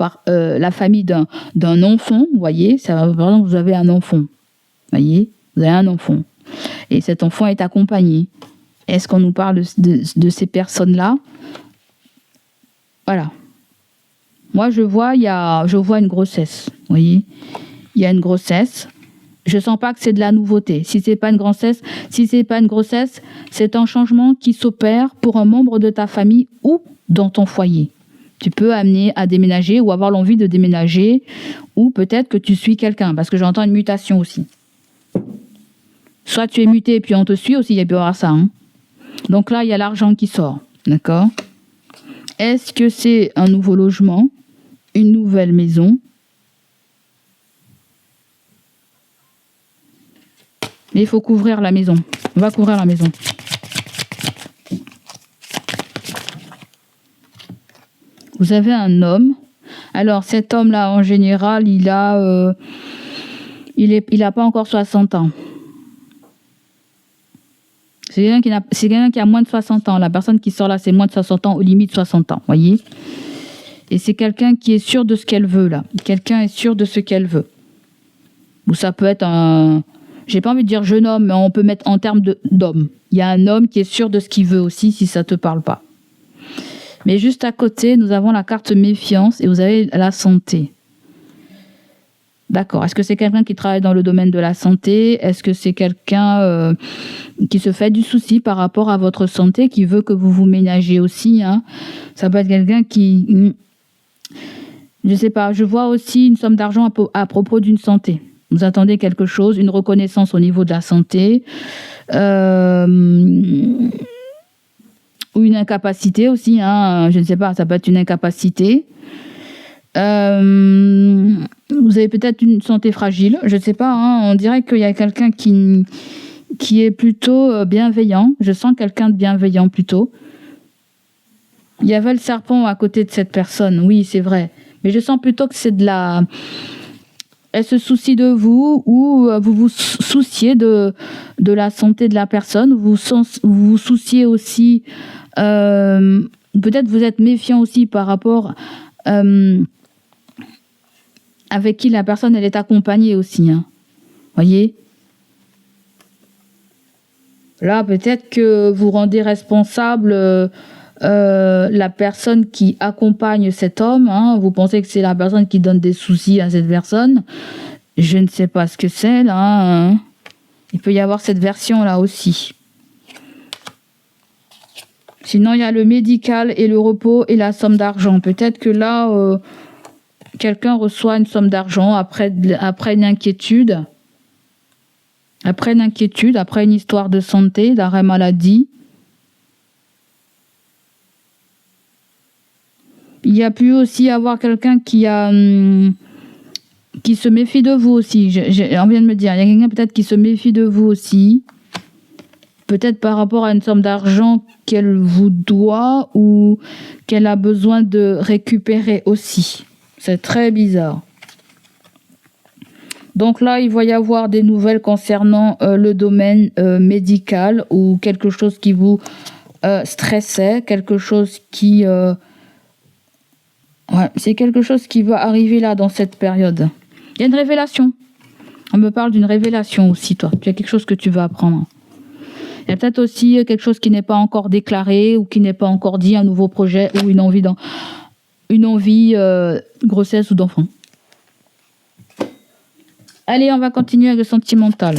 enfant? Vous voyez, par exemple, vous avez un enfant. Voyez, vous avez un enfant. Et cet enfant est accompagné. Est-ce qu'on nous parle de ces personnes-là? Voilà. Moi, je vois une grossesse. Vous voyez, il y a une grossesse. Je sens pas que c'est de la nouveauté. Si c'est pas une grossesse, c'est un changement qui s'opère pour un membre de ta famille ou dans ton foyer. Tu peux amener à déménager ou avoir l'envie de déménager, ou peut-être que tu suis quelqu'un, parce que j'entends une mutation aussi. Soit tu es muté et puis on te suit aussi, il y a bien avoir ça. Hein. Donc là, il y a l'argent qui sort. D'accord ? Est-ce que c'est un nouveau logement, une nouvelle maison ? Mais il faut couvrir la maison. On va couvrir la maison. Vous avez un homme. Alors cet homme-là, en général, il a pas encore 60 ans. C'est quelqu'un qui a moins de 60 ans. La personne qui sort là, c'est moins de 60 ans, aux limites 60 ans, voyez. Et c'est quelqu'un qui est sûr de ce qu'elle veut, là. Quelqu'un est sûr de ce qu'elle veut. Ou ça peut être un... J'ai pas envie de dire jeune homme, mais on peut mettre en termes d'homme. Il y a un homme qui est sûr de ce qu'il veut aussi, si ça te parle pas. Mais juste à côté, nous avons la carte méfiance et vous avez la santé. D'accord. Est-ce que c'est quelqu'un qui travaille dans le domaine de la santé ? Est-ce que c'est quelqu'un qui se fait du souci par rapport à votre santé, qui veut que vous vous ménagez aussi, hein ? Ça peut être quelqu'un qui... Je sais pas. Je vois aussi une somme d'argent à propos d'une santé. Vous attendez quelque chose, une reconnaissance au niveau de la santé, ou une incapacité aussi, hein, je ne sais pas, ça peut être une incapacité. Vous avez peut-être une santé fragile, je ne sais pas, hein, on dirait qu'il y a quelqu'un qui est plutôt bienveillant, je sens quelqu'un de bienveillant plutôt. Il y avait le serpent à côté de cette personne, oui, c'est vrai, mais je sens plutôt que c'est de la... Elle se soucie de vous, ou vous vous souciez de la santé de la personne, vous vous souciez aussi, peut-être vous êtes méfiant aussi par rapport avec qui la personne elle est accompagnée aussi. Hein. Voyez ? Là, peut-être que vous rendez responsable la personne qui accompagne cet homme, hein, vous pensez que c'est la personne qui donne des soucis à cette personne, je ne sais pas ce que c'est là, hein. Il peut y avoir cette version là aussi. Sinon il y a le médical et le repos et la somme d'argent. Peut-être que là quelqu'un reçoit une somme d'argent après une inquiétude, après une histoire de santé, d'arrêt maladie. Il y a pu aussi avoir quelqu'un qui se méfie de vous aussi. On vient de me dire, il y a quelqu'un peut-être qui se méfie de vous aussi. Peut-être par rapport à une somme d'argent qu'elle vous doit ou qu'elle a besoin de récupérer aussi. C'est très bizarre. Donc là, il va y avoir des nouvelles concernant le domaine médical ou quelque chose qui vous stressait, quelque chose qui... Ouais, c'est quelque chose qui va arriver là dans cette période. Il y a une révélation. On me parle d'une révélation aussi, toi. Il y a quelque chose que tu vas apprendre. Il y a peut-être aussi quelque chose qui n'est pas encore déclaré ou qui n'est pas encore dit, un nouveau projet ou une envie grossesse ou d'enfant. Allez, on va continuer avec le sentimental.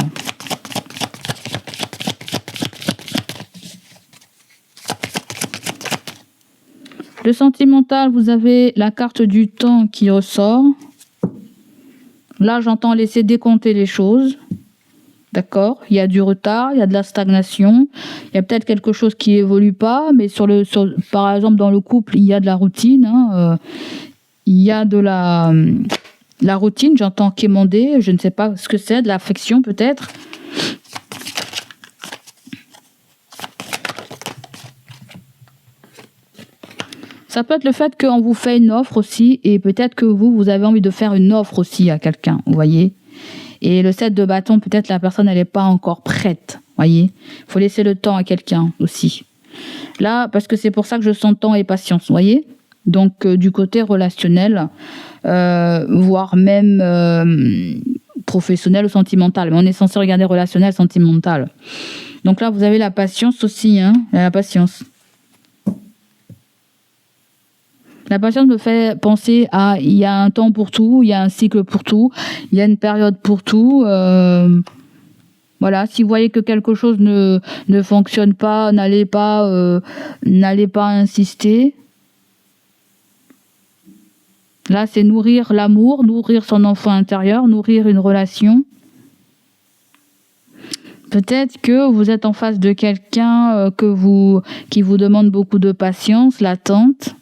Le sentimental, vous avez la carte du temps qui ressort. Là, j'entends laisser décompter les choses. D'accord ? Il y a du retard, il y a de la stagnation. Il y a peut-être quelque chose qui évolue pas, mais par exemple, dans le couple, il y a de la routine. Hein, il y a de la routine, j'entends quémander, je ne sais pas ce que c'est, de l'affection peut-être. Ça peut être le fait qu'on vous fait une offre aussi, et peut-être que vous avez envie de faire une offre aussi à quelqu'un, vous voyez. Et le 7 de bâton, peut-être la personne, elle n'est pas encore prête, vous voyez. Il faut laisser le temps à quelqu'un aussi. Là, parce que c'est pour ça que je sens temps et patience, vous voyez. Donc, du côté relationnel, voire même professionnel ou sentimental. Mais on est censé regarder relationnel, sentimental. Donc là, vous avez la patience aussi, hein, la patience. La patience me fait penser à il y a un temps pour tout, il y a un cycle pour tout, il y a une période pour tout. Voilà, si vous voyez que quelque chose ne fonctionne pas, n'allez pas insister. Là, c'est nourrir l'amour, nourrir son enfant intérieur, nourrir une relation. Peut-être que vous êtes en face de quelqu'un qui vous demande beaucoup de patience, l'attente.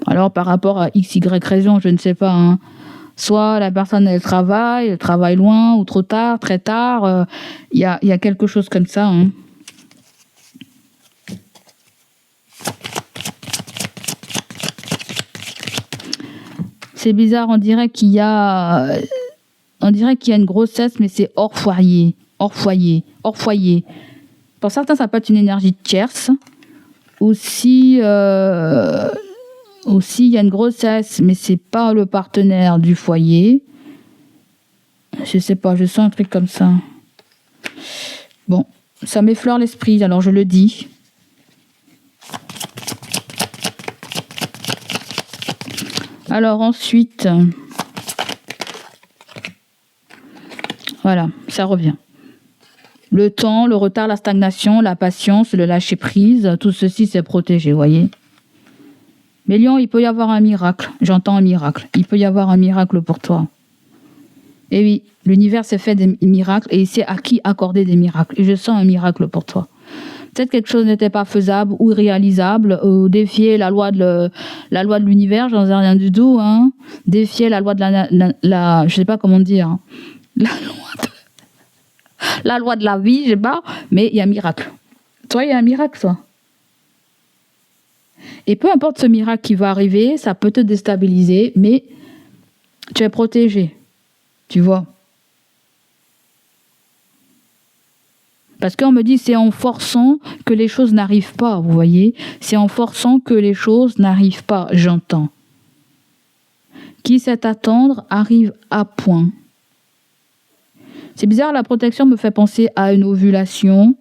Alors, par rapport à X, Y raison, je ne sais pas. Hein. Soit la personne, elle travaille loin ou trop tard, très tard. Il y a quelque chose comme ça. Hein. C'est bizarre, on dirait qu'il y a une grossesse, mais c'est hors foyer. Pour certains, ça peut être une énergie tierce. Aussi, il y a une grossesse, mais c'est pas le partenaire du foyer. Je sais pas, je sens un truc comme ça. Bon, ça m'effleure l'esprit, alors je le dis. Alors ensuite, voilà, ça revient. Le temps, le retard, la stagnation, la patience, le lâcher prise, tout ceci c'est protégé, vous voyez. Mais Lion, il peut y avoir un miracle. J'entends un miracle. Il peut y avoir un miracle pour toi. Et oui, l'univers s'est fait des miracles et il sait à qui accorder des miracles. Et je sens un miracle pour toi. Peut-être quelque chose n'était pas faisable ou irréalisable, ou défier la loi de l'univers, j'en sais rien du tout. Hein. Défier la loi de la je sais pas comment dire. Hein. La loi de la vie, je sais pas. Mais il y a un miracle. Toi, il y a un miracle, toi. Et peu importe ce miracle qui va arriver, ça peut te déstabiliser, mais tu es protégé. Tu vois. Parce qu'on me dit c'est en forçant que les choses n'arrivent pas, vous voyez. C'est en forçant que les choses n'arrivent pas, j'entends. Qui sait attendre arrive à point. C'est bizarre, la protection me fait penser à une ovulation.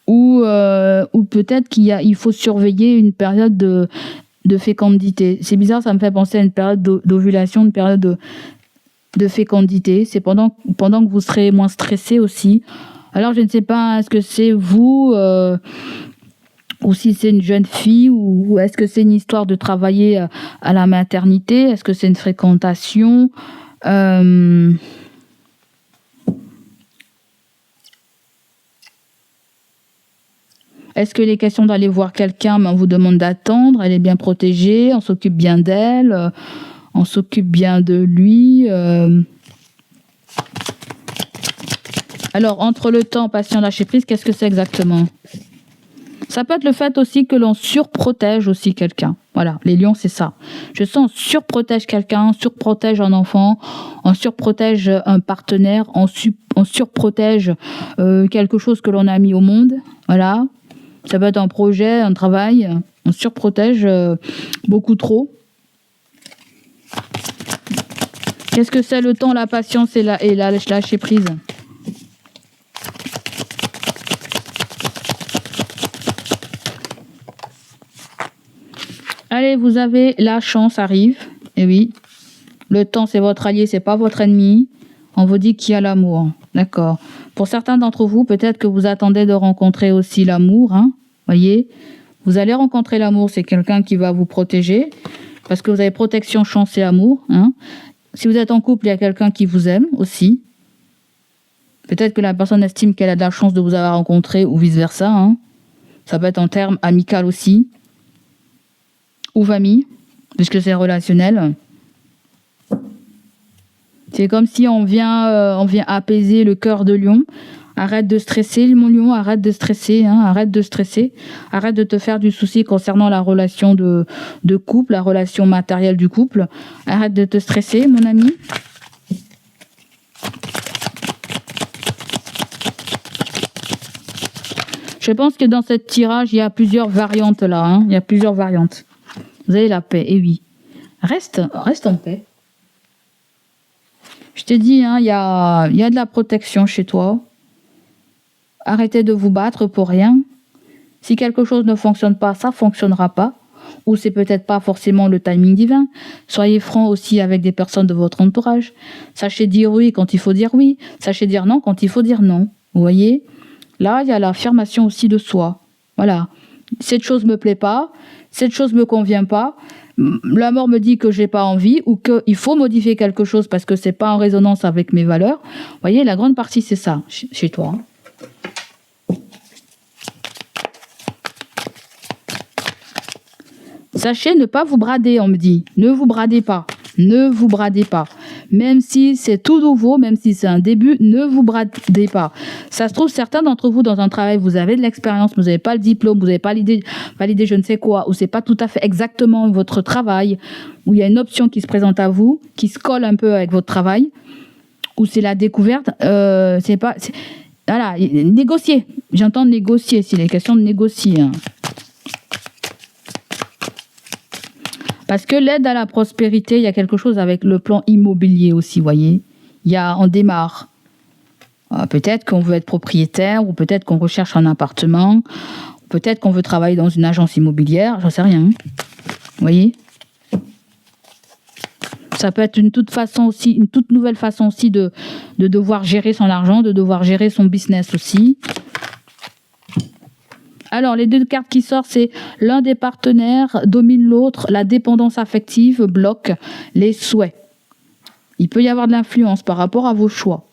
Ou peut-être il faut surveiller une période de fécondité. C'est bizarre, ça me fait penser à une période d'ovulation, une période de fécondité. C'est pendant que vous serez moins stressé aussi. Alors je ne sais pas, est-ce que c'est vous ou si c'est une jeune fille ou est-ce que c'est une histoire de travailler à la maternité? Est-ce que c'est une fréquentation? Est-ce que les questions d'aller voir quelqu'un, on vous demande d'attendre, elle est bien protégée, on s'occupe bien d'elle, on s'occupe bien de lui. Alors, entre le temps, patient, lâcher prise, qu'est-ce que c'est exactement? Ça peut être le fait aussi que l'on surprotège aussi quelqu'un. Voilà, les lions, c'est ça. Je sens on surprotège quelqu'un, on surprotège un enfant, on surprotège un partenaire, on surprotège quelque chose que l'on a mis au monde. Voilà. Ça peut être un projet, un travail. On surprotège beaucoup trop. Qu'est-ce que c'est le temps, la patience et la lâcher prise? Allez, vous avez la chance arrive. Et oui, le temps c'est votre allié, c'est pas votre ennemi. On vous dit qu'il y a l'amour. D'accord. Pour certains d'entre vous, peut-être que vous attendez de rencontrer aussi l'amour. Hein. Voyez, vous allez rencontrer l'amour, c'est quelqu'un qui va vous protéger. Parce que vous avez protection, chance et amour. Hein. Si vous êtes en couple, il y a quelqu'un qui vous aime aussi. Peut-être que la personne estime qu'elle a de la chance de vous avoir rencontré ou vice-versa. Hein. Ça peut être en termes amical aussi. Ou famille, puisque c'est relationnel. C'est comme si on vient apaiser le cœur de lion. Arrête de stresser, mon lion, arrête de stresser, hein, arrête de stresser. Arrête de te faire du souci concernant la relation de couple, la relation matérielle du couple. Arrête de te stresser, mon ami. Je pense que dans cette tirage, il y a plusieurs variantes là. Hein. Il y a plusieurs variantes. Vous avez la paix, et oui. Reste en paix. Je t'ai dit, hein, il y a de la protection chez toi. Arrêtez de vous battre pour rien. Si quelque chose ne fonctionne pas, ça ne fonctionnera pas. ou c'est peut-être pas forcément le timing divin. Soyez franc aussi avec des personnes de votre entourage. Sachez dire oui quand il faut dire oui. Sachez dire non quand il faut dire non. Vous voyez? Là, il y a l'affirmation aussi de soi. Voilà. Cette chose me plaît pas, cette chose me convient pas. La mort me dit que j'ai pas envie ou qu'il faut modifier quelque chose parce que c'est pas en résonance avec mes valeurs. Vous voyez, la grande partie, c'est ça chez toi. Sachez ne pas vous brader, on me dit. Ne vous bradez pas. Ne vous bradez pas. Même si c'est tout nouveau, même si c'est un début, ne vous bradez pas. Ça se trouve, certains d'entre vous, dans un travail, vous avez de l'expérience, vous n'avez pas le diplôme, vous n'avez pas l'idée, validé je ne sais quoi, ou c'est pas tout à fait exactement votre travail, où il y a une option qui se présente à vous, qui se colle un peu avec votre travail, ou c'est la découverte, voilà, négocier. J'entends négocier, s'il est question de négocier. Hein. Parce que l'aide à la prospérité, il y a quelque chose avec le plan immobilier aussi, voyez. On démarre. Peut-être qu'on veut être propriétaire, ou peut-être qu'on recherche un appartement, peut-être qu'on veut travailler dans une agence immobilière, j'en sais rien. Vous voyez. Ça peut être une toute nouvelle façon aussi de devoir gérer son argent, de devoir gérer son business aussi. Alors, les deux cartes qui sortent, c'est l'un des partenaires domine l'autre, la dépendance affective bloque les souhaits. Il peut y avoir de l'influence par rapport à vos choix.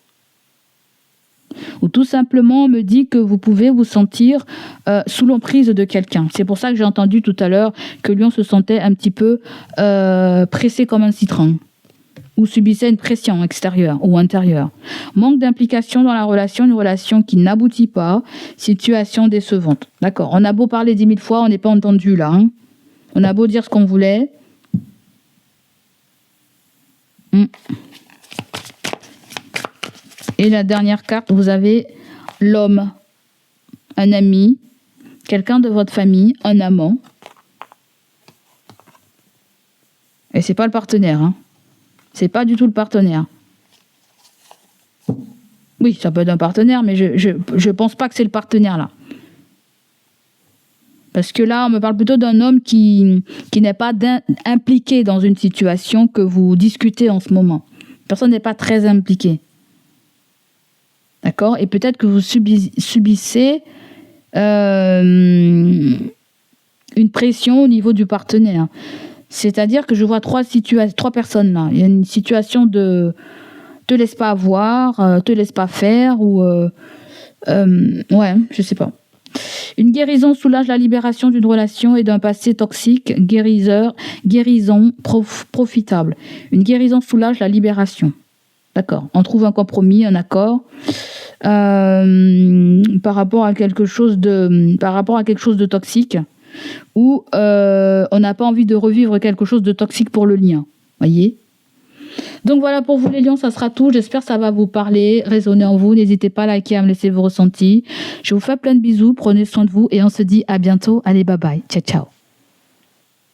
Ou tout simplement, on me dit que vous pouvez vous sentir sous l'emprise de quelqu'un. C'est pour ça que j'ai entendu tout à l'heure que Lion se sentait un petit peu pressé comme un citron. Ou subissait une pression extérieure ou intérieure. Manque d'implication dans la relation, une relation qui n'aboutit pas, situation décevante. D'accord, on a beau parler 10 000 fois, on n'est pas entendu là. Hein. On a beau dire ce qu'on voulait. Et la dernière carte, vous avez l'homme, un ami, quelqu'un de votre famille, un amant. Et c'est pas le partenaire, hein. C'est pas du tout le partenaire. Oui, ça peut être un partenaire, mais je pense pas que c'est le partenaire là. Parce que là, on me parle plutôt d'un homme qui n'est pas impliqué dans une situation que vous discutez en ce moment. Personne n'est pas très impliqué. D'accord ? Et peut-être que vous subissez une pression au niveau du partenaire. C'est-à-dire que je vois trois personnes là. Il y a une situation de te laisse pas avoir, te laisse pas faire, ou ouais, je sais pas. Une guérison soulage la libération d'une relation et d'un passé toxique. Guérison profitable. Une guérison soulage la libération. D'accord. On trouve un compromis, un accord par rapport à quelque chose de toxique. Ou on n'a pas envie de revivre quelque chose de toxique pour le lien. Voyez ? Donc voilà pour vous les lions, ça sera tout. J'espère que ça va vous parler, résonner en vous. N'hésitez pas à liker, à me laisser vos ressentis. Je vous fais plein de bisous, prenez soin de vous et on se dit à bientôt. Allez, bye bye. Ciao, ciao.